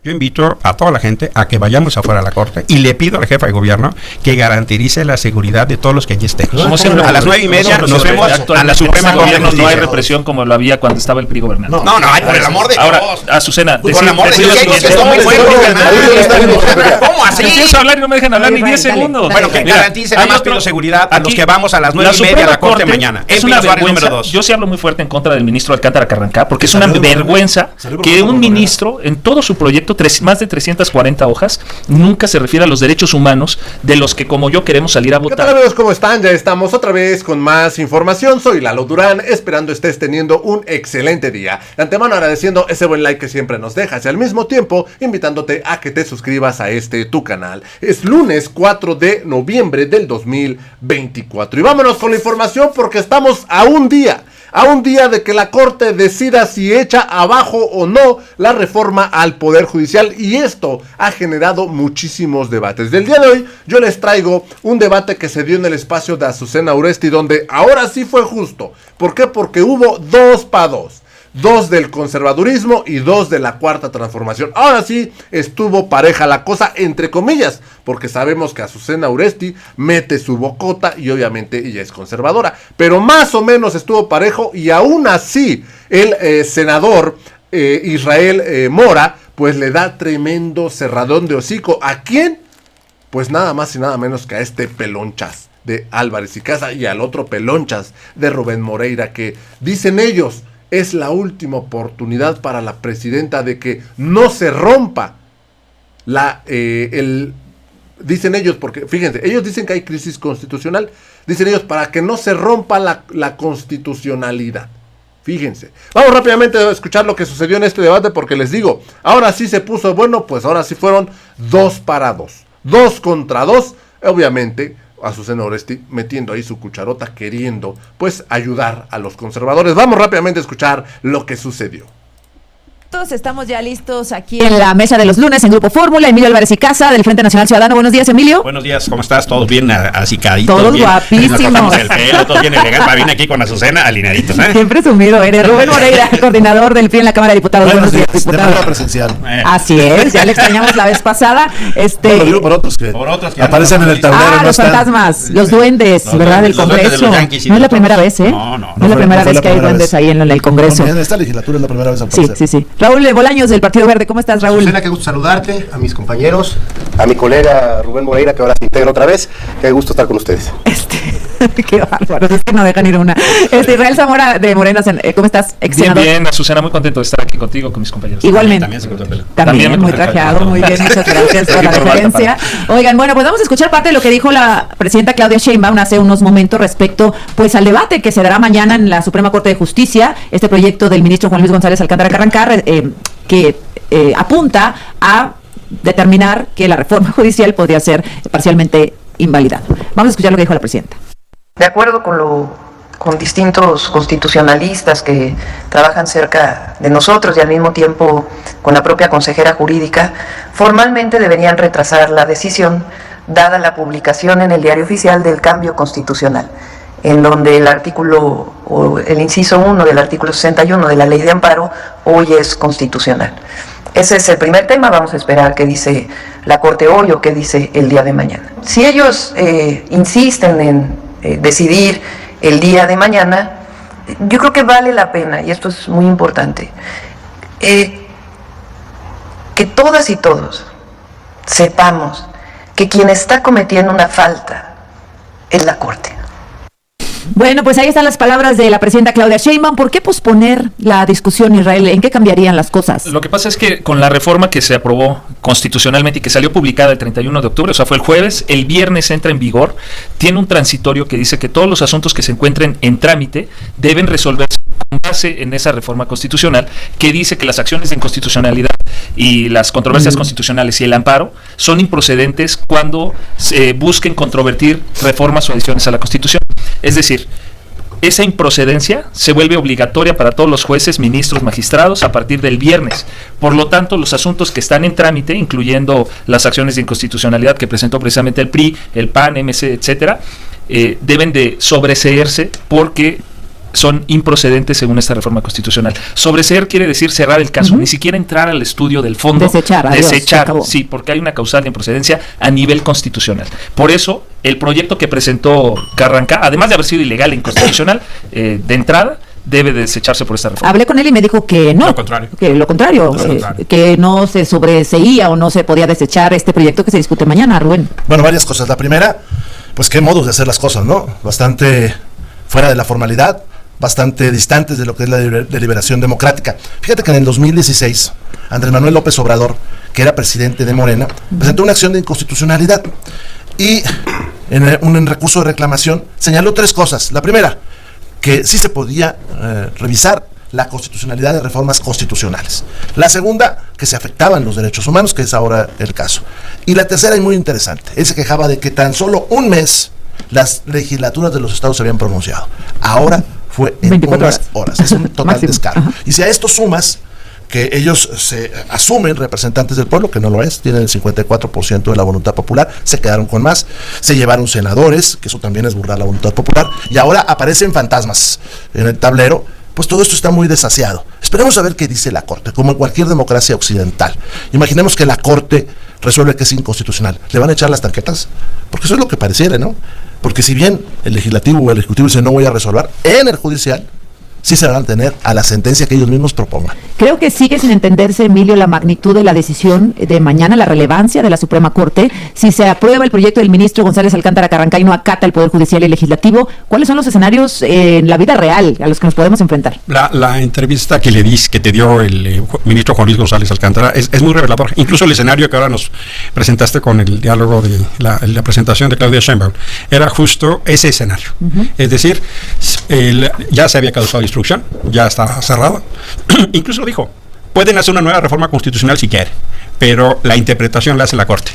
Yo invito a toda la gente a que vayamos afuera a la corte y le pido al jefe de gobierno que garantice la seguridad de todos los que allí estén. A las 9:30 nos vemos a la Suprema Corte de Justicia. No hay represión como lo había cuando estaba el PRI gobernando. No, por el amor de Dios. Ahora, Azucena, por el amor de Dios, ¿cómo así? Empiezo a hablar y no me dejan hablar ni 10 segundos. Bueno, que garantice además pido seguridad a los que vamos a las 9:30 a la corte mañana. Es una vergüenza. Yo sí hablo muy fuerte en contra del ministro Alcántara Carrancá, porque es una vergüenza que un ministro en todo su proyecto, más de 340 hojas, nunca se refiere a los derechos humanos de los que como yo queremos salir a votar. ¿Qué tal, amigos? ¿Cómo están? Ya estamos otra vez con más información. Soy Lalo Durán, esperando estés teniendo un excelente día. De antemano agradeciendo ese buen like que siempre nos dejas y al mismo tiempo invitándote a que te suscribas a tu canal. Es lunes 4 de noviembre del 2024 y vámonos con la información porque estamos a un día de que la Corte decida si echa abajo o no la reforma al Poder Judicial, y esto ha generado muchísimos debates. Del día de hoy yo les traigo un debate que se dio en el espacio de Azucena Uresti, donde ahora sí fue justo. ¿Por qué? Porque hubo 2 para 2. 2 del conservadurismo y 2 de la Cuarta Transformación. Ahora sí estuvo pareja la cosa, entre comillas, porque sabemos que Azucena Uresti mete su bocota y obviamente ella es conservadora, pero más o menos estuvo parejo, y aún así el senador Israel Mora pues le da tremendo cerradón de hocico. ¿A quién? Pues nada más y nada menos que a este pelonchas de Álvarez y Casa y al otro pelonchas de Rubén Moreira, que dicen ellos es la última oportunidad para la presidenta de que no se rompa dicen ellos, porque fíjense, ellos dicen que hay crisis constitucional, dicen ellos para que no se rompa la constitucionalidad. Fíjense, vamos rápidamente a escuchar lo que sucedió en este debate, porque les digo, ahora sí se puso bueno, pues ahora sí fueron 2 para 2, 2 contra 2, obviamente Azucena Uresti metiendo ahí su cucharota, queriendo pues ayudar a los conservadores. Vamos rápidamente a escuchar lo que sucedió. Todos estamos ya listos aquí en la mesa de los lunes en Grupo Fórmula. Emilio Álvarez y Casa del Frente Nacional Ciudadano. Buenos días, Emilio. Buenos días, ¿cómo estás? Todos bien acicaditos. Todos bien, guapísimos. nos cortamos el pelo, todos bien elegantes. Viene aquí con Azucena alineaditos, ¿eh? Siempre sumido eres. Rubén Moreira, coordinador del PRI en la Cámara de Diputados. Buenos días, diputado. De manera presencial. Así es, ya le extrañamos la vez pasada. Lo digo por otros que aparecen en el tablero. Los fantasmas, los duendes, ¿verdad? Del Congreso. No es la primera vez, ¿eh? No es la primera vez que hay duendes ahí en el Congreso. En esta legislatura es la primera vez al parecer. Sí. Raúl Bolaños del Partido Verde, ¿cómo estás, Raúl? Azucena, qué gusto saludarte, a mis compañeros, a mi colega Rubén Moreira, que ahora se integra otra vez. Qué gusto estar con ustedes. Qué bárbaro, es que no dejan ir una. Israel Zamora de Morena, ¿cómo estás? Bien, Azucena, muy contento de estar aquí contigo, con mis compañeros. Igualmente. También se cortó el pelo. También muy trajeado, muy bien, muchas gracias por la referencia. Oigan, bueno, pues vamos a escuchar parte de lo que dijo la presidenta Claudia Sheinbaum hace unos momentos respecto pues al debate que se dará mañana en la Suprema Corte de Justicia, este proyecto del ministro Juan Luis González Alcántara Carrancá, que apunta a determinar que la reforma judicial podría ser parcialmente invalidada. Vamos a escuchar lo que dijo la presidenta. De acuerdo con distintos constitucionalistas que trabajan cerca de nosotros y al mismo tiempo con la propia consejera jurídica, formalmente deberían retrasar la decisión dada la publicación en el Diario Oficial del cambio constitucional, en donde el artículo o el inciso 1 del artículo 61 de la Ley de Amparo hoy es constitucional. Ese es el primer tema. Vamos a esperar qué dice la Corte hoy o qué dice el día de mañana. Si ellos insisten en decidir el día de mañana, yo creo que vale la pena, y esto es muy importante, que todas y todos sepamos que quien está cometiendo una falta es la Corte. Bueno, pues ahí están las palabras de la presidenta Claudia Sheinbaum. ¿Por qué posponer la discusión, Israel? ¿En qué cambiarían las cosas? Lo que pasa es que con la reforma que se aprobó constitucionalmente y que salió publicada el 31 de octubre, o sea, fue el jueves, el viernes entra en vigor, tiene un transitorio que dice que todos los asuntos que se encuentren en trámite deben resolverse con base en esa reforma constitucional, que dice que las acciones de inconstitucionalidad y las controversias constitucionales y el amparo son improcedentes cuando se busquen controvertir reformas o adiciones a la Constitución. Es decir, esa improcedencia se vuelve obligatoria para todos los jueces, ministros, magistrados a partir del viernes. Por lo tanto, los asuntos que están en trámite, incluyendo las acciones de inconstitucionalidad que presentó precisamente el PRI, el PAN, MC, etcétera, deben de sobreseerse porque son improcedentes según esta reforma constitucional. Sobreseer quiere decir cerrar el caso, ni siquiera entrar al estudio del fondo. Desechar, Sí, porque hay una causal de improcedencia a nivel constitucional. Por eso, el proyecto que presentó Carranca, además de haber sido ilegal e inconstitucional, de entrada, debe desecharse por esta reforma. Hablé con él y me dijo que no. Lo contrario. Que lo contrario, que no se sobreseía o no se podía desechar este proyecto que se discute mañana, Rubén. Bueno, varias cosas. La primera, pues qué modos de hacer las cosas, ¿no? Bastante fuera de la formalidad, bastante distantes de lo que es la deliberación democrática. Fíjate que en el 2016, Andrés Manuel López Obrador, que era presidente de Morena, presentó una acción de inconstitucionalidad y en un recurso de reclamación señaló 3 cosas. La primera, que sí se podía revisar la constitucionalidad de reformas constitucionales. La segunda, que se afectaban los derechos humanos, que es ahora el caso. Y la tercera, y muy interesante, él se quejaba de que tan solo un mes las legislaturas de los estados se habían pronunciado. Ahora fue en 24 horas. Es un total descaro. Y si a esto sumas que ellos se asumen representantes del pueblo, que no lo es, tienen el 54% de la voluntad popular, se quedaron con más, se llevaron senadores, que eso también es burlar la voluntad popular, y ahora aparecen fantasmas en el tablero, pues todo esto está muy desasiado. Esperemos a ver qué dice la Corte, como en cualquier democracia occidental. Imaginemos que la Corte resuelve que es inconstitucional. ¿Le van a echar las tanquetas? Porque eso es lo que pareciera, ¿no? Porque si bien el legislativo o el ejecutivo dice no voy a resolver, en el judicial sí se van a tener a la sentencia que ellos mismos propongan. Creo que sigue sin entenderse, Emilio, la magnitud de la decisión de mañana, la relevancia de la Suprema Corte. Si se aprueba el proyecto del ministro González Alcántara Carranca y no acata el Poder Judicial y Legislativo, ¿cuáles son los escenarios en la vida real a los que nos podemos enfrentar? La entrevista que te dio el ministro Juan Luis González Alcántara es muy revelador. Incluso el escenario que ahora nos presentaste con el diálogo de la presentación de Claudia Sheinbaum era justo ese escenario. Es decir, ya se había causado instrucción, ya está cerrado. Incluso dijo, pueden hacer una nueva reforma constitucional si quieren, pero la interpretación la hace la Corte.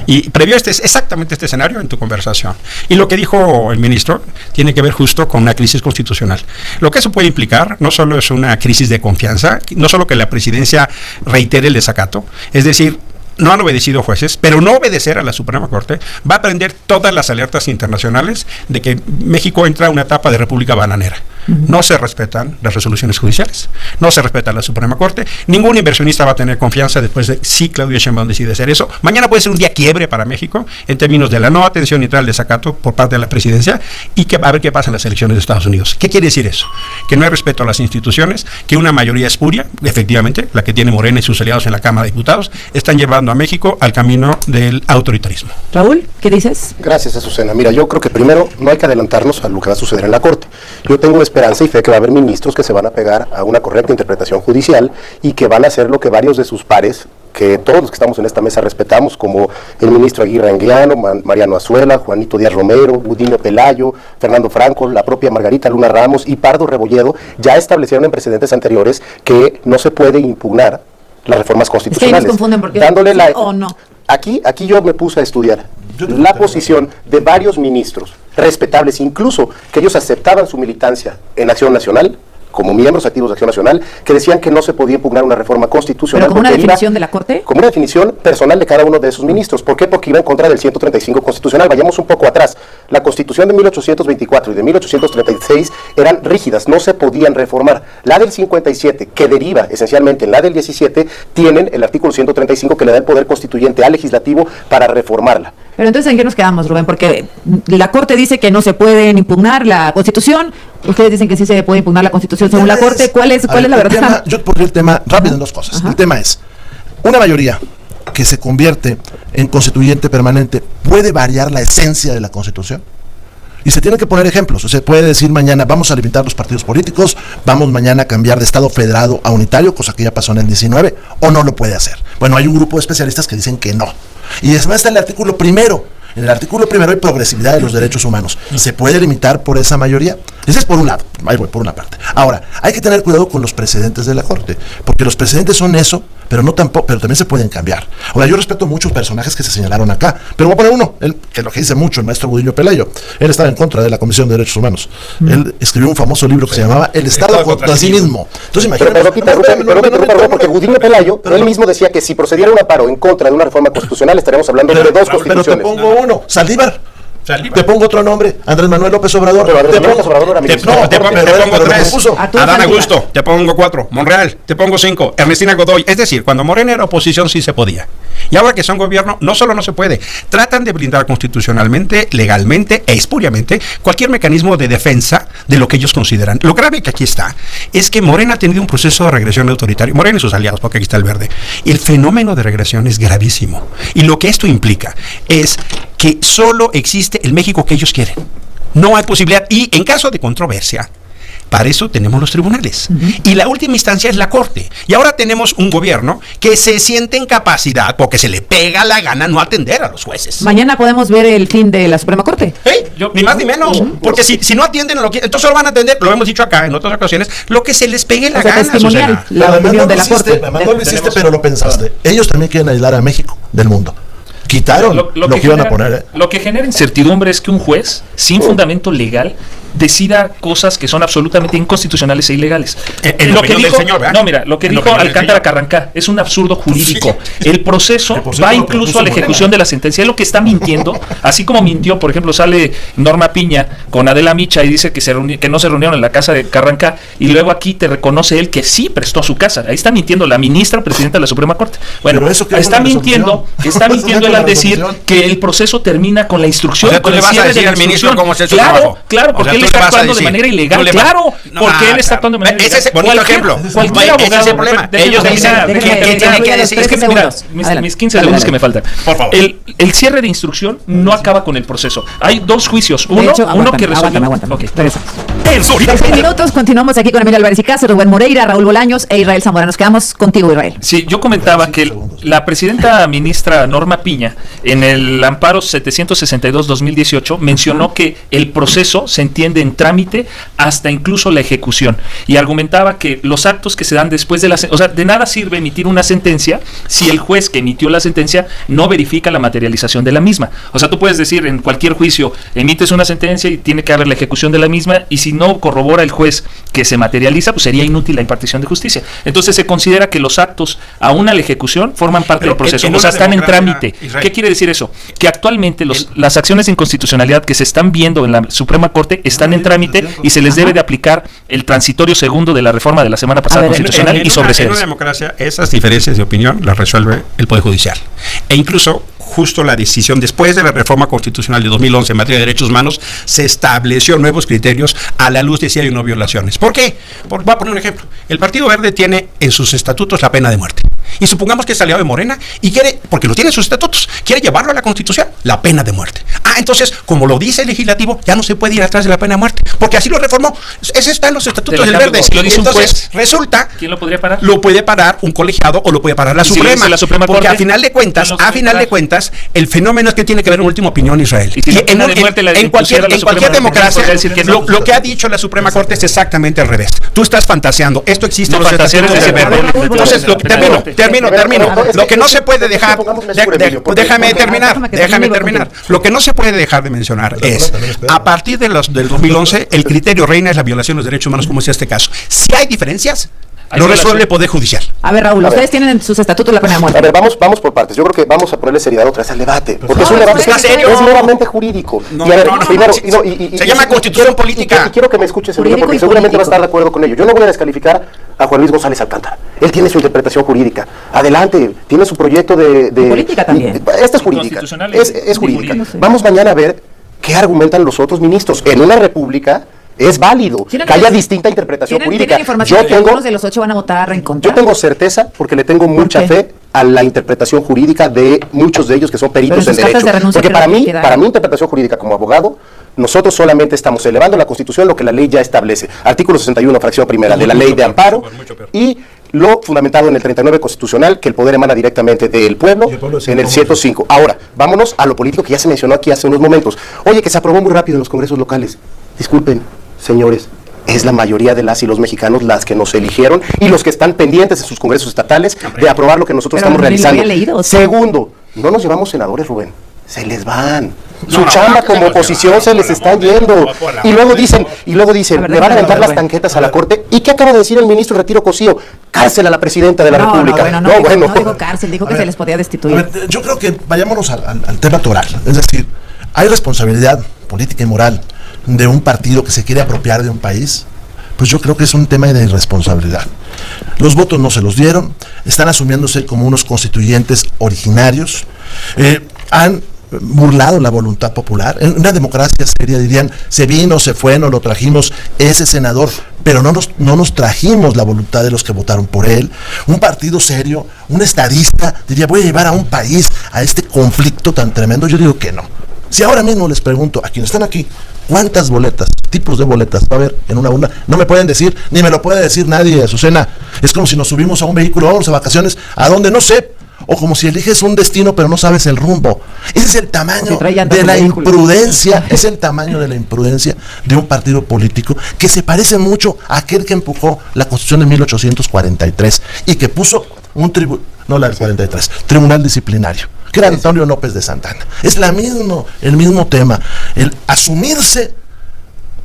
Y previó exactamente este escenario en tu conversación. Y lo que dijo el ministro tiene que ver justo con una crisis constitucional. Lo que eso puede implicar no solo es una crisis de confianza, no solo que la presidencia reitere el desacato, es decir, no han obedecido jueces, pero no obedecer a la Suprema Corte va a prender todas las alertas internacionales de que México entra a una etapa de república bananera. No se respetan las resoluciones judiciales, no se respeta la Suprema Corte, ningún inversionista va a tener confianza después de si Claudia Sheinbaum decide hacer eso. Mañana puede ser un día quiebre para México en términos de la no atención neutral al desacato por parte de la presidencia y que a ver qué pasa en las elecciones de Estados Unidos. ¿Qué quiere decir eso? Que no hay respeto a las instituciones, que una mayoría espuria, efectivamente, la que tiene Morena y sus aliados en la Cámara de Diputados, están llevando a México al camino del autoritarismo. Raúl, ¿qué dices? Gracias, Azucena. Mira, yo creo que primero no hay que adelantarnos a lo que va a suceder en la Corte. Yo tengo esperanza y fe que va a haber ministros que se van a pegar a una correcta interpretación judicial y que van a hacer lo que varios de sus pares, que todos los que estamos en esta mesa respetamos, como el ministro Aguirre Anguiano, Mariano Azuela, Juanito Díaz Romero, Gudiño Pelayo, Fernando Franco, la propia Margarita Luna Ramos y Pardo Rebolledo, ya establecieron en precedentes anteriores que no se puede impugnar las reformas constitucionales. Es que ahí nos confunden porque dándole sí o no. Aquí yo me puse a estudiar la posición de varios ministros respetables, incluso que ellos aceptaban su militancia en Acción Nacional, como miembros activos de Acción Nacional, que decían que no se podía impugnar una reforma constitucional. ¿Pero como una definición de la Corte? Como una definición personal de cada uno de esos ministros. ¿Por qué? Porque iba en contra del 135 constitucional. Vayamos un poco atrás. La Constitución de 1824 y de 1836 eran rígidas, no se podían reformar. La del 57, que deriva esencialmente en la del 17, tienen el artículo 135 que le da el poder constituyente al legislativo para reformarla. Pero entonces, ¿en qué nos quedamos, Rubén? Porque la Corte dice que no se pueden impugnar la Constitución, ustedes dicen que sí se puede impugnar la Constitución según la Corte. ¿Cuál es la verdad? Yo pondría el tema rápido en dos cosas. El tema es, una mayoría que se convierte en constituyente permanente puede variar la esencia de la Constitución. Y se tienen que poner ejemplos. Se puede decir mañana vamos a limitar los partidos políticos, vamos mañana a cambiar de Estado federado a unitario, cosa que ya pasó en el 19, o no lo puede hacer. Bueno, hay un grupo de especialistas que dicen que no. Y además está el artículo primero. En el artículo primero hay progresividad de los derechos humanos. ¿Se puede limitar por esa mayoría? Ese es por un lado, ahí voy, por una parte. Ahora, hay que tener cuidado con los precedentes de la Corte, porque los precedentes son eso, pero también se pueden cambiar. Ahora, yo respeto muchos personajes que se señalaron acá, pero voy a poner uno, que lo que dice mucho el maestro Gudiño Pelayo. Él estaba en contra de la Comisión de Derechos Humanos. Él escribió un famoso libro que se llamaba El Estado contra sí mismo. Entonces, imagínate. Pero porque Gudiño Pelayo, él mismo decía que si procediera un amparo en contra de una reforma constitucional, estaríamos hablando de dos constituciones. Pero te pongo uno, Saldívar. Te pongo otro nombre, Andrés Manuel López Obrador. Pero Andrés Manuel López Obrador era Te ministro. pongo pero 3. A tu Adán Saldívar. Augusto, te pongo 4. Monreal, te pongo 5. Ernestina Godoy. Es decir, cuando Morena era oposición sí se podía. Y ahora que son gobierno, no solo no se puede, tratan de blindar constitucionalmente, legalmente e espuriamente cualquier mecanismo de defensa de lo que ellos consideran. Lo grave que aquí está es que Morena ha tenido un proceso de regresión autoritario. Morena y sus aliados, porque aquí está el verde. El fenómeno de regresión es gravísimo. Y lo que esto implica es que solo existe el México que ellos quieren. No hay posibilidad. Y en caso de controversia, para eso tenemos los tribunales. Y la última instancia es la Corte. Y ahora tenemos un gobierno que se siente en capacidad, porque se le pega la gana, no atender a los jueces. Mañana podemos ver el fin de la Suprema Corte. Ni más ni menos. Porque si no atienden a lo que... Entonces solo van a atender, lo hemos dicho acá en otras ocasiones, lo que se les pegue la O sea, gana. testimonial, Susana. la opinión de la hiciste, Corte. además no lo hiciste, pero lo pensaste. Ellos también quieren aislar a México del mundo. Quitaron lo que iban a poner. Lo que genera incertidumbre es que un juez, sin fundamento legal, decida cosas que son absolutamente inconstitucionales e ilegales. En Lo que opinión del dijo, señor, ¿verdad? no, mira, lo que En dijo opinión del Alcántara señor. Carrancá es un absurdo jurídico. Sí. El proceso Que por cierto va lo incluso propuso a la Morena. ejecución de la sentencia. Es lo que está mintiendo, así como mintió, por ejemplo, sale Norma Piña con Adela Micha y dice que no se reunieron en la casa de Carrancá, y luego aquí te reconoce él que sí prestó su casa. Ahí está mintiendo la ministra presidenta de la Suprema Corte. Bueno, Pero eso que está es una mintiendo resolución. él al decir Resolución. que el proceso termina con la instrucción. O sea, tú con le el vas a cierre decir de la al ministro instrucción. cómo hacer su Claro, trabajo. claro, O porque sea, él tú está le vas a actuando de decir, manera tú ilegal. le vas- Claro, No, porque él está actuando de manera ese es ilegal. bonito ejemplo. Cualquier Ese es el abogado, problema. déjenme Ellos terminar, dicen déjenme que terminar. tiene que decir, Es que, mira, Adelante. mis 15 Dale, segundos dale. que me faltan. Por favor. El cierre de instrucción no acaba con el proceso. Hay dos juicios. De Uno hecho, que resolvió. aguántame. Ok. Regresamos. El Zorita. 6 minutos, continuamos aquí con Emilio Álvarez y Cáceres, Rubén Moreira, Raúl Bolaños e Israel Zamora. Nos quedamos contigo, Israel. Sí, yo comentaba que la presidenta ministra Norma Piña, en el amparo 762-2018, mencionó que el proceso se entiende en trámite hasta incluso la ejecución, y argumentaba que los actos que se dan después de la o sea, de nada sirve emitir una sentencia si el juez que emitió la sentencia no verifica la materialización de la misma. O sea, tú puedes decir en cualquier juicio, emites una sentencia y tiene que haber la ejecución de la misma, y si no corrobora el juez que se materializa, pues sería inútil la impartición de justicia. Entonces se considera que los actos aún a la ejecución forman parte Pero del proceso, en o sea, una están en democracia, trámite. Israel. ¿Qué quiere decir eso? Que actualmente las acciones de inconstitucionalidad que se están viendo en la Suprema Corte están en trámite y se les debe de aplicar el transitorio segundo de la reforma de la semana pasada ver, constitucional y En sobreseerse. una democracia, esas diferencias de opinión las resuelve el Poder Judicial. E incluso, justo la decisión después de la reforma constitucional de 2011 en materia de derechos humanos, se estableció nuevos criterios a la luz de si hay o no violaciones. ¿Por qué? Voy a poner un ejemplo. El Partido Verde tiene en sus estatutos la pena de muerte. Y supongamos que es aliado de Morena y quiere, porque lo tiene en sus estatutos, quiere llevarlo a la Constitución, la pena de muerte. Entonces, como lo dice el legislativo, ya no se puede ir atrás de la pena de muerte, porque así lo reformó. Ese está en los estatutos del Verde. Si lo dice un Entonces, juez, resulta, ¿quién lo podría parar? lo puede parar un colegiado o lo puede parar la ¿Y si lo Suprema. dice la Suprema Porque Corte? a final de cuentas, ¿Quién lo puede parar? el fenómeno es que tiene que haber una última opinión, Israel. Y si la en, pena de muerte la en cualquier, impusiera la en cualquier Suprema, democracia, podría decir que no. lo que ha dicho la Suprema Corte es exactamente al revés. Tú estás fantaseando. Esto existe en No, los estatutos fantasear del es Verde. de- Entonces, termino. Es Lo que que no se puede dejar, déjame terminar. déjame terminar. Lo que no se puede dejar de mencionar es, a partir del 2011, el criterio reina es la violación de los derechos humanos, como es este caso. Si hay diferencias, lo resuelve el Poder Judicial. A ver, Raúl, A ver. ustedes tienen en sus estatutos la pena de A muerte. ver, vamos por partes. Yo creo que vamos a ponerle seriedad otra vez al debate. Porque es un debate está serio. es meramente jurídico. No, y a ver, no, primero, no, se llama Constitución Política. Y quiero que me escuches, Emilio, Jurídico porque y seguramente va a político. estar de acuerdo con ello. Yo no voy a descalificar a Juan Luis González Alcántara. Él tiene su interpretación jurídica. Adelante, tiene su proyecto de Política también. Esta es jurídica. Constitucional Es y jurídica. jurídica. Vamos mañana a ver qué argumentan los otros ministros. En una república es válido ¿Tienen- que haya distinta interpretación ¿Tienen jurídica. información Yo de que tengo algunos de los 8 van a votar en contra? yo tengo certeza, porque le tengo mucha qué? fe a la interpretación jurídica de muchos de ellos que son peritos Pero en en sus cartas derecho. de renuncia, Porque ¿qué es lo que queda? para mi interpretación jurídica como abogado, nosotros solamente estamos elevando a la Constitución lo que la ley ya establece. Artículo 61, fracción primera de la ley de amparo, y lo fundamentado en el 39 constitucional, que el poder emana directamente del pueblo, Y el pueblo es en el incómodo. 105. Ahora, vámonos a lo político que ya se mencionó aquí hace unos momentos. Oye, que se aprobó muy rápido en los congresos locales. Disculpen, señores, es la mayoría de las y los mexicanos las que nos eligieron y los que están pendientes en sus congresos estatales de aprobar lo que nosotros Pero estamos ni lo realizando. había leído, o sea. Segundo, no nos llevamos senadores, Rubén. Se les van. Su No, chamba no, como no, oposición no, se les por está amor de yendo. Dios, por amor Y luego de dicen, Dios. A ver, le van a aventar déjame las ver. tanquetas a la Corte. ¿Y qué acaba de decir el ministro Retiro Cosío? Cárcel a la presidenta de la República. No, dijo cárcel, dijo que se les podía A destituir. ver, yo creo que vayámonos al tema toral. Es decir, ¿hay responsabilidad política y moral de un partido que se quiere apropiar de un país? Pues yo creo que es un tema de irresponsabilidad. Los votos no se los dieron, están asumiéndose como unos constituyentes originarios, han burlado la voluntad popular. En una democracia seria dirían, se vino, se fue, nos lo trajimos, ese senador, pero no nos trajimos la voluntad de los que votaron por él. Un partido serio, un estadista, diría, voy a llevar a un país a este conflicto tan tremendo. Yo digo que no. Si ahora mismo les pregunto a quienes están aquí, ¿cuántas boletas, tipos de boletas va a haber en una urna? No me pueden decir, ni me lo puede decir nadie, Azucena. Es como si nos subimos a un vehículo, vamos a vacaciones, ¿a dónde? No sé. O como si eliges un destino pero no sabes el rumbo. Ese es el tamaño de la imprudencia, es el tamaño de la imprudencia de un partido político que se parece mucho a aquel que empujó la Constitución de 1843 y que puso un tribunal disciplinario, que era Antonio López de Santana. Es el mismo tema, el asumirse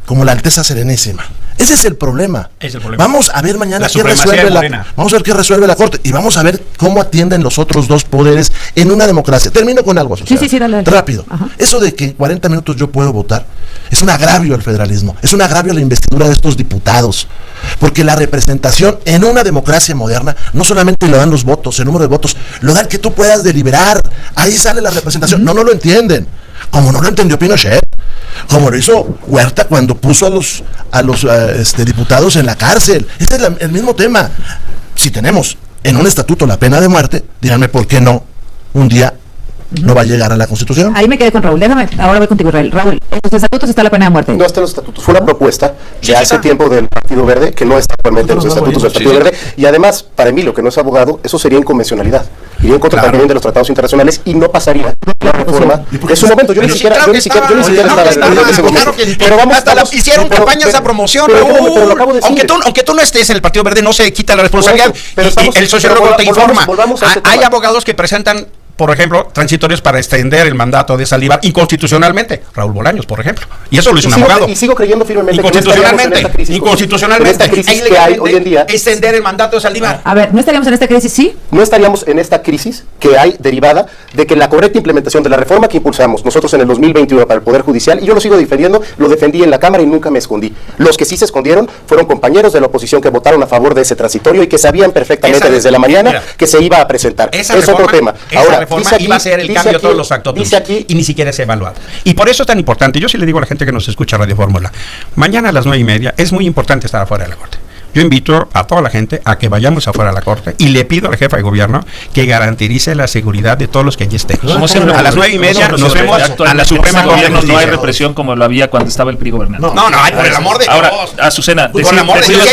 como la Alteza Serenísima. Ese es el problema. Vamos a ver mañana qué resuelve la Corte y vamos a ver cómo atienden los otros dos poderes en una democracia. Termino con algo, sí, dale. Rápido. Ajá. Eso de que en 40 minutos yo puedo votar es un agravio al federalismo, es un agravio a la investidura de estos diputados, porque la representación en una democracia moderna no solamente lo dan los votos, el número de votos, lo da el que tú puedas deliberar. Ahí sale la representación. No lo entienden. Como no lo entendió Pinochet, como lo hizo Huerta cuando puso a los diputados en la cárcel. Este es el mismo tema. Si tenemos en un estatuto la pena de muerte, díganme por qué no un día no va a llegar a la Constitución. Ahí me quedé con Raúl. Ahora voy contigo, Raúl. En los estatutos está la pena de muerte. No está en los estatutos. Fue una propuesta de hace tiempo del Partido Verde, que no está actualmente en los estatutos del Partido Verde. Y además, para Emilio, que no es abogado, eso sería inconvencionalidad. Iría en contra también de los tratados internacionales y no pasaría la reforma. En su momento, yo ni siquiera estaba en ese momento. Pero vamos, hicieron campañas a promoción, aunque tú no estés en el Partido Verde, no se quita la responsabilidad. Y el sociólogo te informa. Hay abogados que presentan, por ejemplo, transitorios para extender el mandato de Saldívar inconstitucionalmente. Raúl Bolaños, por ejemplo. Y eso lo hizo un abogado. Y sigo creyendo firmemente inconstitucionalmente. Esta crisis que hay hoy en día. Extender el mandato de Saldívar. A ver, ¿no estaríamos en esta crisis, sí? No estaríamos en esta crisis que hay derivada de que la correcta implementación de la reforma que impulsamos nosotros en el 2021 para el Poder Judicial, y yo lo sigo defendiendo, lo defendí en la Cámara y nunca me escondí. Los que sí se escondieron fueron compañeros de la oposición que votaron a favor de ese transitorio y que sabían perfectamente desde la mañana que se iba a presentar. Es otro tema. Ahora, reforma iba a ser el cambio de todos los actos y ni siquiera se ha evaluado. Y por eso es tan importante. Yo sí le digo a la gente que nos escucha Radio Fórmula, mañana a las 9:30 es muy importante estar afuera de la Corte. Yo invito a toda la gente a que vayamos afuera de la Corte y le pido al jefe de gobierno que garantice la seguridad de todos los que allí estén. A las 9:30 nos vemos a la Suprema Corte de Justicia. No hay represión como lo había cuando estaba el PRI gobernando. No, hay por el amor de Dios. Ahora, Azucena, por el amor de Dios,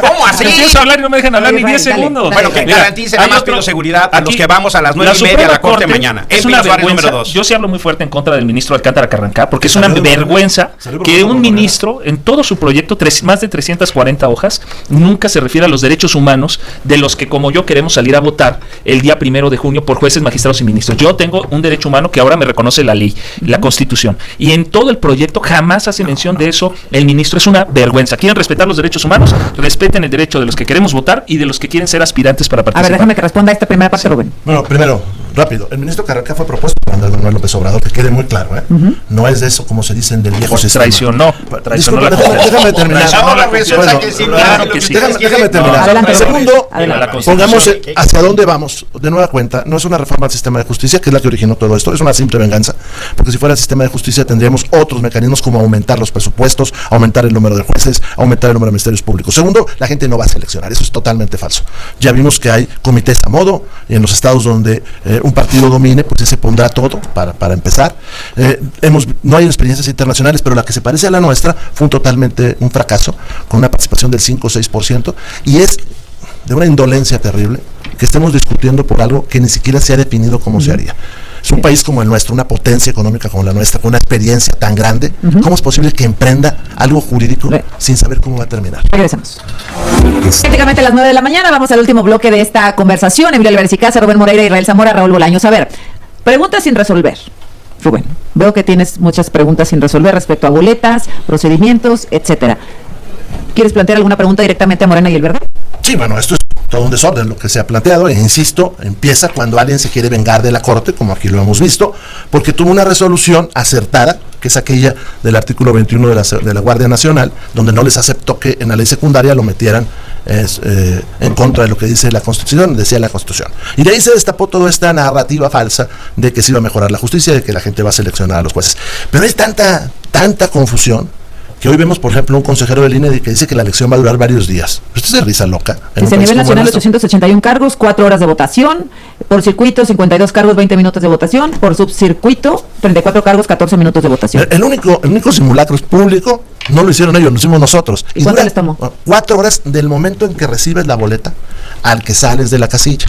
¿cómo así? Empiezo a hablar y no me dejan hablar ni 10 segundos. Bueno, que garantice, además pido seguridad a los que vamos a las 9:30 a la Corte mañana. Es una vergüenza. Yo sí hablo muy fuerte en contra del ministro Alcántara Carrancá, porque es una vergüenza que un ministro en todo su proyecto, más de 340 hojas, nunca se refiere a los derechos humanos de los que, como yo, queremos salir a votar el día 1 de junio por jueces, magistrados y ministros. Yo tengo un derecho humano que ahora me reconoce la ley, la Constitución, y en todo el proyecto jamás hace mención de eso el ministro. Es una vergüenza. ¿Quieren respetar los derechos humanos? Respeten el derecho de los que queremos votar y de los que quieren ser aspirantes para participar. A ver, déjame que responda a esta primera parte, Rubén. Bueno, primero, rápido. El ministro Carrancá fue propuesto por Andrés Manuel López Obrador, que quede muy claro, No es de eso, como se dicen del viejo sistema. Traicionó déjame terminar. Déjame terminar. Adelante. Segundo, pongamos hacia dónde vamos. De nueva cuenta, no es una reforma al sistema de justicia, que es la que originó todo esto, es una simple venganza. Porque si fuera el sistema de justicia tendríamos otros mecanismos como aumentar los presupuestos, aumentar el número de jueces, aumentar el número de ministerios públicos. Segundo, la gente no va a seleccionar, eso es totalmente falso. Ya vimos que hay comités a modo, y en los estados donde un partido domine, pues ese pondrá todo para empezar. No hay experiencias internacionales, pero la que se parece a la nuestra fue totalmente un fracaso, con una participación del 5 o 6%, y es de una indolencia terrible que estemos discutiendo por algo que ni siquiera se ha definido cómo se haría. Es un país como el nuestro, una potencia económica como la nuestra, con una experiencia tan grande. ¿Cómo es posible que emprenda algo jurídico sin saber cómo va a terminar? Regresamos. Prácticamente a las 9 de la mañana vamos al último bloque de esta conversación. Emilio Álvarez y Casa, Rubén Moreira, Israel Zamora, Raúl Bolaños. A ver, preguntas sin resolver. Rubén, veo que tienes muchas preguntas sin resolver respecto a boletas, procedimientos, etcétera. ¿Quieres plantear alguna pregunta directamente a Morena y el Verde? Sí, bueno, esto es todo un desorden lo que se ha planteado, e insisto, empieza cuando alguien se quiere vengar de la Corte, como aquí lo hemos visto, porque tuvo una resolución acertada, que es aquella del artículo 21 de la Guardia Nacional, donde no les aceptó que en la ley secundaria lo metieran en contra de lo que dice la Constitución, decía la Constitución. Y de ahí se destapó toda esta narrativa falsa de que se iba a mejorar la justicia, de que la gente va a seleccionar a los jueces. Pero hay tanta confusión, que hoy vemos, por ejemplo, un consejero del INE que dice que la elección va a durar varios días. Esto es de risa loca. Dice, a nivel nacional, 881 cargos, 4 horas de votación. Por circuito, 52 cargos, 20 minutos de votación. Por subcircuito, 34 cargos, 14 minutos de votación. El único simulacro es público, no lo hicieron ellos, lo hicimos nosotros. ¿Y cuánto les tomó? 4 horas del momento en que recibes la boleta al que sales de la casilla.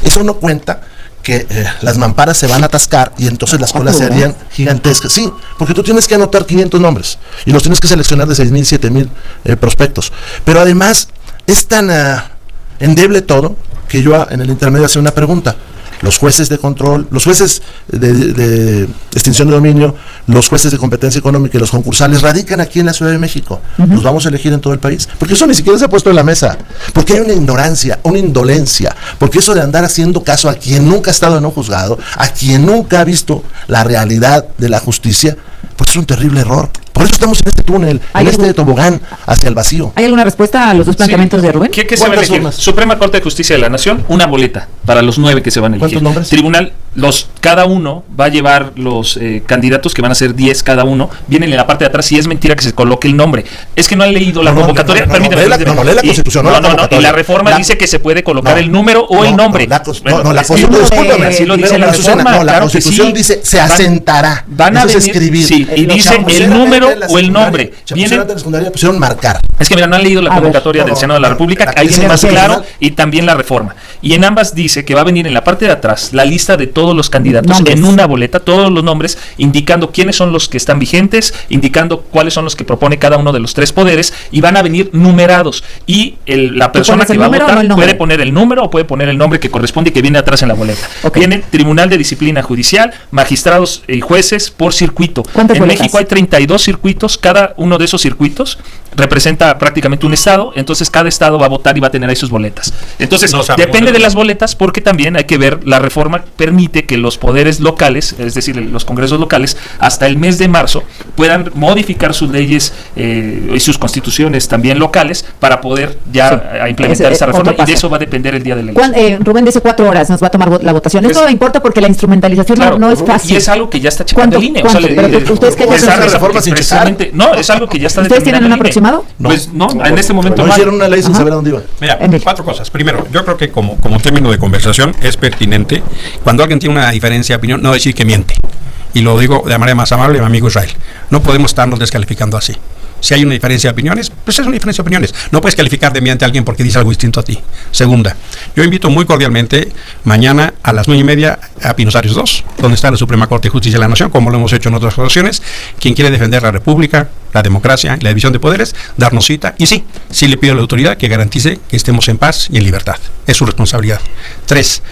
Eso no cuenta que las mamparas se van a atascar y entonces las colas se harían gigantescas. Sí, porque tú tienes que anotar 500 nombres y los tienes que seleccionar de 6,000, 7,000 prospectos. Pero además es tan endeble todo que yo en el intermedio hacía una pregunta. Los jueces de control, los jueces de extinción de dominio, los jueces de competencia económica y los concursales radican aquí en la Ciudad de México. ¿Los vamos a elegir en todo el país? Porque eso ni siquiera se ha puesto en la mesa. Porque hay una ignorancia, una indolencia. Porque eso de andar haciendo caso a quien nunca ha estado en un juzgado, a quien nunca ha visto la realidad de la justicia, pues es un terrible error. Por eso estamos en este túnel, en este tobogán hacia el vacío. ¿Hay alguna respuesta a los dos planteamientos de Rubén? ¿Qué se va a elegir? Suprema Corte de Justicia de la Nación, una boleta para los 9 que se van a elegir. ¿Cuántos nombres? Tribunal, cada uno va a llevar los candidatos, que van a ser 10 cada uno, vienen en la parte de atrás, si es mentira que se coloque el nombre. Es que no han leído la convocatoria. Permíteme. No, lee la Constitución. Y la reforma dice que se puede colocar el número o el nombre. La Constitución, discúlpame. Así lo dice la reforma. La Constitución dice, se asentará. Van a escribir. Sí, y dice el número o el nombre. Pusieron marcar. Es que mira, no han leído la convocatoria del Senado de la República, ahí dice más claro, y también la reforma. Y en ambas dice que va a venir en la parte de atrás la lista de todos los candidatos en una boleta, todos los nombres, indicando quiénes son los que están vigentes, indicando cuáles son los que propone cada uno de los 3 poderes, y van a venir numerados. Y la persona que va a votar puede poner el número o puede poner el nombre que corresponde y que viene atrás en la boleta. Viene Tribunal de Disciplina Judicial, magistrados y jueces por circuito. En México hay 32 circuitos, cada uno de esos circuitos representa prácticamente un estado, entonces cada estado va a votar y va a tener ahí sus boletas. Entonces, depende de las boletas, porque también hay que ver, la reforma permite que los poderes locales, es decir, los congresos locales, hasta el mes de marzo, puedan modificar sus leyes y sus constituciones también locales para poder ya implementar esta reforma, y de eso va a depender el día de la elección. Rubén dice 4 horas nos va a tomar la votación. Esto importa porque la instrumentalización no es fácil. Y es algo que ya está checando el INE. ¿Ustedes qué reforma sin checar? No, es algo que ya está ¿Ustedes tienen un aproximado? Pues no, en este momento no hicieron una ley sin saber a dónde iba. Mira, 4 cosas. Primero, yo creo que como término de conversación es pertinente, cuando alguien tiene una diferencia de opinión, no decir que miente. Y lo digo de la manera más amable, mi amigo Israel. No podemos estarnos descalificando así. Si hay una diferencia de opiniones, pues es una diferencia de opiniones. No puedes calificar de miente a alguien porque dice algo distinto a ti. Segunda, yo invito muy cordialmente mañana a las 9:30 a Pinos Arias 2, donde está la Suprema Corte de Justicia de la Nación, como lo hemos hecho en otras ocasiones. Quien quiere defender la República, la democracia y la división de poderes, darnos cita. Y sí le pido a la autoridad que garantice que estemos en paz y en libertad. Es su responsabilidad. 3,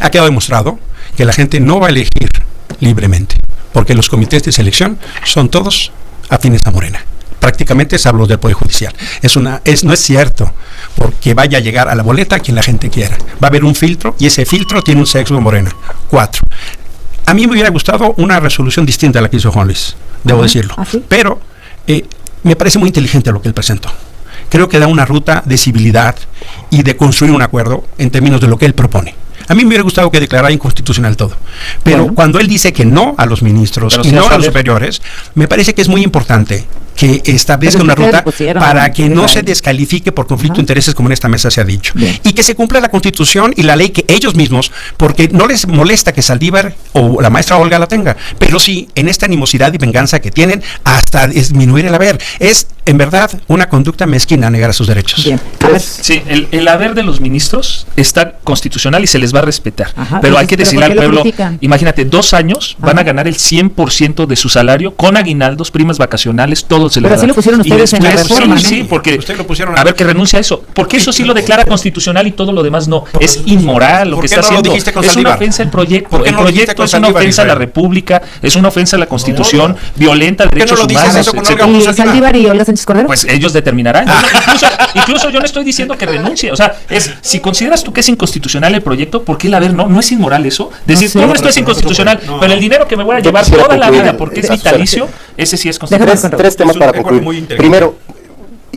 ha quedado demostrado que la gente no va a elegir libremente, porque los comités de selección son todos afines a Morena. Prácticamente se habló del Poder Judicial. No es cierto, porque vaya a llegar a la boleta quien la gente quiera. Va a haber un filtro y ese filtro tiene un sexo de Morena. 4. A mí me hubiera gustado una resolución distinta a la que hizo Juan Luis, debo decirlo. Pero me parece muy inteligente lo que él presentó. Creo que da una ruta de civilidad y de construir un acuerdo en términos de lo que él propone. A mí me hubiera gustado que declarara inconstitucional todo. Pero cuando él dice que no a los ministros y no a los superiores, me parece que es muy importante que establezca una ruta para que no se descalifique por conflicto de intereses, como en esta mesa se ha dicho. Y que se cumpla la Constitución y la ley que ellos mismos, porque no les molesta que Saldívar o la maestra Olga la tenga, pero sí en esta animosidad y venganza que tienen hasta disminuir el haber. Es, en verdad, una conducta mezquina negar a sus derechos. Sí, el haber de los ministros está constitucional y se les va a respetar. Pero hay que decirle al pueblo, imagínate, 2 años van a ganar el 100% de su salario con aguinaldos, primas vacacionales, todo todos. Pero así lo pusieron ustedes en la reforma. Sí, porque Usted lo pusieron a ver que renuncia a eso. Porque eso sí lo declara constitucional y todo lo demás no. Es inmoral lo que está haciendo. Es una ofensa al proyecto. El proyecto es una ofensa a la República, es una ofensa a la Constitución, violenta derechos humanos. ¿Y Saldívar y Olga Sánchez Cordero? Pues ellos determinarán. Incluso yo no estoy diciendo que renuncie. O sea, si consideras tú que es inconstitucional el proyecto, ¿por qué no es inmoral eso? Decir, todo esto es inconstitucional, pero el dinero que me voy a llevar toda la vida porque es vitalicio, ese sí es constitucional. Tres temas para concluir. Primero,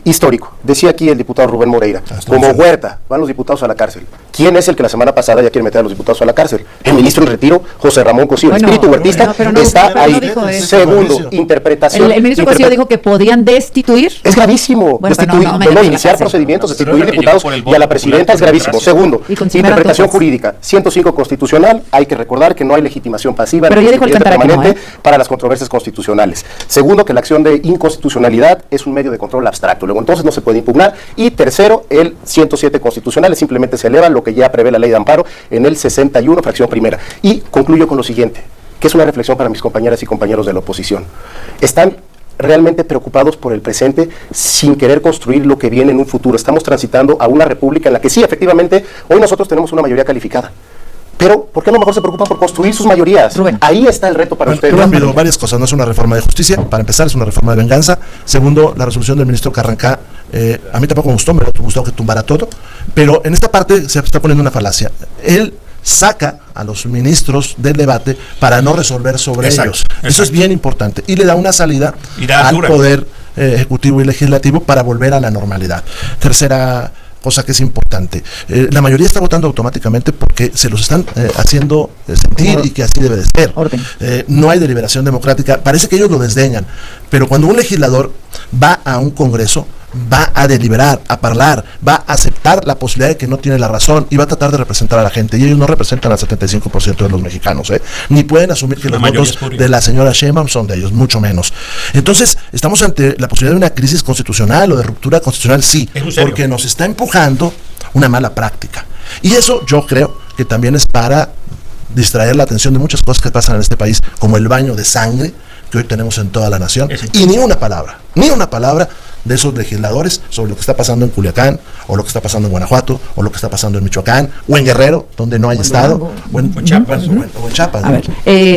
histórico. Decía aquí el diputado Rubén Moreira, como Huerta, van los diputados a la cárcel. ¿Quién es el que la semana pasada ya quiere meter a los diputados a la cárcel? El ministro en retiro, José Ramón Cosío. El espíritu huertista está ahí. Segundo, interpretación. El ministro Cosío dijo que podían destituir. Es gravísimo. Iniciar procedimientos, destituir diputados y a la presidenta es gravísimo. Segundo, interpretación jurídica. 105 constitucional, hay que recordar que no hay legitimación pasiva permanente para las controversias constitucionales. Segundo, que la acción de inconstitucionalidad es un medio de control abstracto. Luego entonces no se puede impugnar. Y tercero, el 107 constitucional simplemente se eleva lo que ya prevé la ley de amparo en el 61, fracción primera. Y concluyo con lo siguiente, que es una reflexión para mis compañeras y compañeros de la oposición. Están realmente preocupados por el presente sin querer construir lo que viene en un futuro. Estamos transitando a una república en la que sí, efectivamente, hoy nosotros tenemos una mayoría calificada. Pero, ¿por qué no mejor se preocupan por construir sus mayorías? Rubén. Ahí está el reto para ustedes. Rápido, varias cosas. No es una reforma de justicia. Para empezar, es una reforma de venganza. Segundo, la resolución del ministro Carrancá. A mí tampoco me gustó, me gustó que tumbara todo. Pero en esta parte se está poniendo una falacia. Él saca a los ministros del debate para no resolver sobre ellos. Eso es bien importante. Y le da una salida al poder ejecutivo y legislativo para volver a la normalidad. Tercera cosa que es importante. La mayoría está votando automáticamente porque se los están haciendo sentir y que así debe de ser. No hay deliberación democrática. Parece que ellos lo desdeñan. Pero cuando un legislador va a un congreso, va a deliberar, a hablar, va a aceptar la posibilidad de que no tiene la razón y va a tratar de representar a la gente. Y ellos no representan al 75% de los mexicanos, ni pueden asumir que los votos de la señora Sheinbaum son de ellos, mucho menos. Entonces, estamos ante la posibilidad de una crisis constitucional o de ruptura constitucional, sí, porque nos está empujando una mala práctica. Y eso yo creo que también es para distraer la atención de muchas cosas que pasan en este país, como el baño de sangre que hoy tenemos en toda la nación, y ni una palabra de esos legisladores sobre lo que está pasando en Culiacán, o lo que está pasando en Guanajuato, o lo que está pasando en Michoacán, o en Guerrero, donde no hay estado, o en Chiapas. A ver,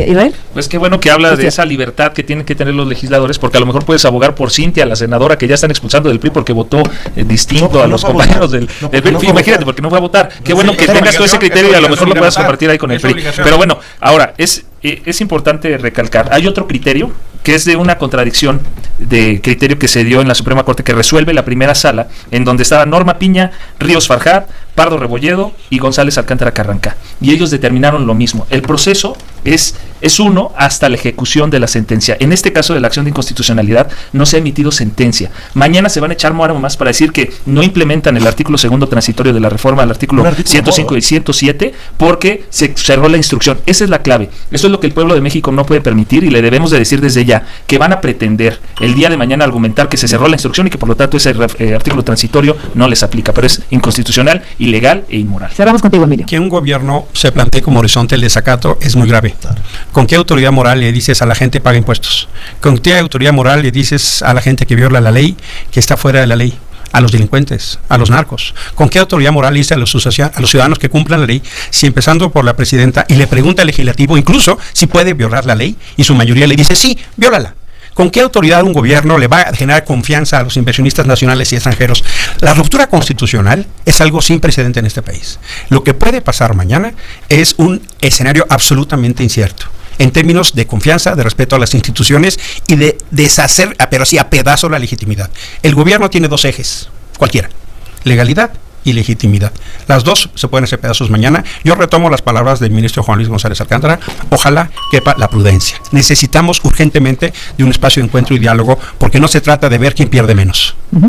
Israel. Pues qué bueno que habla de esa libertad que tienen que tener los legisladores, porque a lo mejor puedes abogar por Cintia, la senadora que ya están expulsando del PRI porque votó distinto a los compañeros del PRI. Imagínate, porque no fue a votar. Qué bueno que tengas todo ese criterio y a lo mejor lo puedas compartir ahí con el PRI. Pero bueno, ahora, es importante recalcar, hay otro criterio que es de una contradicción de criterio que se dio en la Suprema Corte, que resuelve la primera sala, en donde estaba Norma Piña, Ríos Farjat, Pardo Rebolledo y González Alcántara Carrancá. Y ellos determinaron lo mismo. El proceso es uno hasta la ejecución de la sentencia. En este caso de la acción de inconstitucionalidad no se ha emitido sentencia. Mañana se van a echar mano más para decir que no implementan el artículo segundo transitorio de la reforma al artículo 105 y 107 porque se cerró la instrucción. Esa es la clave. Eso es lo que el pueblo de México no puede permitir y le debemos de decir desde ya que van a pretender el día de mañana argumentar que se cerró la instrucción y que por lo tanto ese artículo transitorio no les aplica, pero es inconstitucional, ilegal e inmoral. Cerramos contigo, Emilio. Que un gobierno se plantee como horizonte el desacato es muy grave. ¿Con qué autoridad moral le dices a la gente paga impuestos? ¿Con qué autoridad moral le dices a la gente que viola la ley que está fuera de la ley? A los delincuentes, a los narcos. ¿Con qué autoridad moral dice a los ciudadanos que cumplan la ley, si empezando por la presidenta y le pregunta al legislativo incluso si puede violar la ley y su mayoría le dice sí, viólala? ¿Con qué autoridad un gobierno le va a generar confianza a los inversionistas nacionales y extranjeros? La ruptura constitucional es algo sin precedente en este país. Lo que puede pasar mañana es un escenario absolutamente incierto en términos de confianza, de respeto a las instituciones y de deshacer, pero sí a pedazo, la legitimidad. El gobierno tiene dos ejes, cualquiera: legalidad y legitimidad. Las dos se pueden hacer pedazos mañana. Yo retomo las palabras del ministro Juan Luis González Alcántara. Ojalá quepa la prudencia. Necesitamos urgentemente de un espacio de encuentro y diálogo, porque no se trata de ver quién pierde menos.